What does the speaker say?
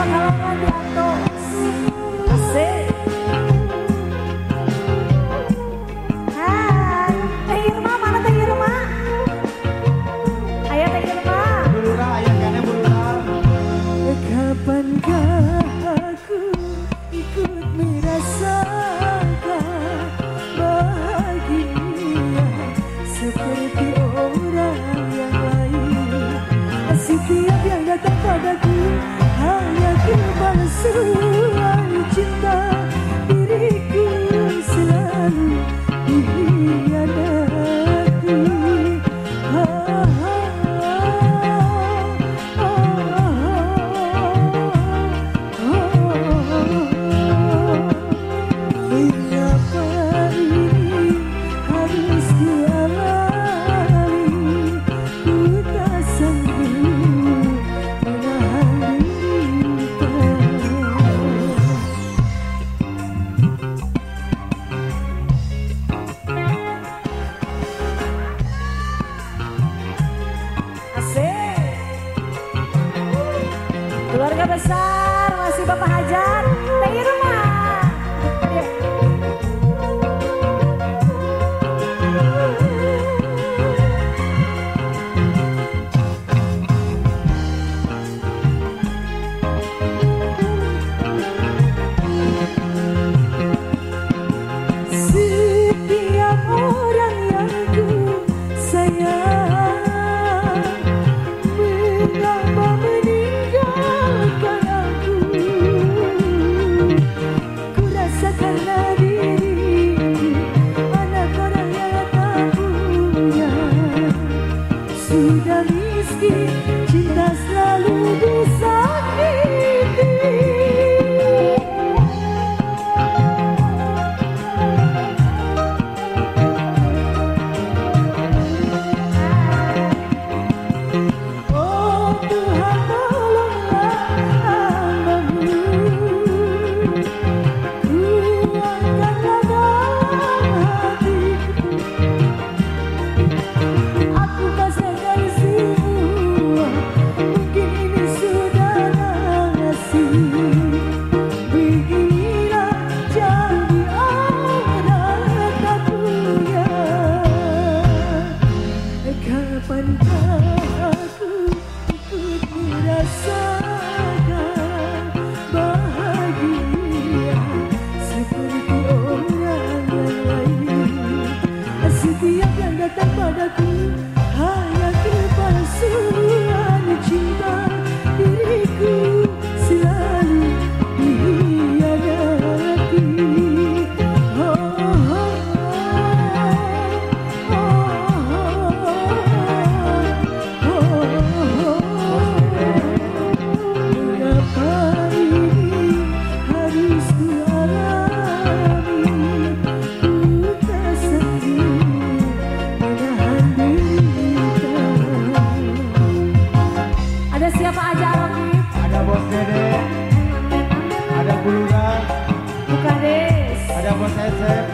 kalangan di atas. Asik. Hai, Teh Irma, mana Teh Irma? Ayo Teh Irma. Bulura, ayah kene bulura. Kapankah aku ikut merasakan bahagia seperti orang yang lain? Setiap yang datang padaku hanya kepalsuan cinta, diriku selalu dikhianati. Mengapa ini harus kualami? Ku tak sanggup menahan duka. Asik. Keluarga besar masih Bapak Hajat, Teh Irma. Setiap orang yang ku sayang mengapa meninggalkan aku? Ku rasa karena diriku anak orang yang tak punya, sudah miskin, cinta selalu disakiti. Oh Tuhan, tolonglah hambamu, kuatkanlah dalam hatiku. Aku pasrahkan semua, mungkin ini sudah nasib. Beginilah jadi orang tak punya. Kapankah aku ikut merasakan bahagia seperti orang yang lain? Setiap yang datang padaku hanya kepalsuan cinta, diriku selalu dikhianati. Mengapa ini harus kualami? Ku tak sanggup menahan derita. Ada siapa aja Alokip? Ada Bos Dede, ada Bulura, Bukades, ada Bos Esep,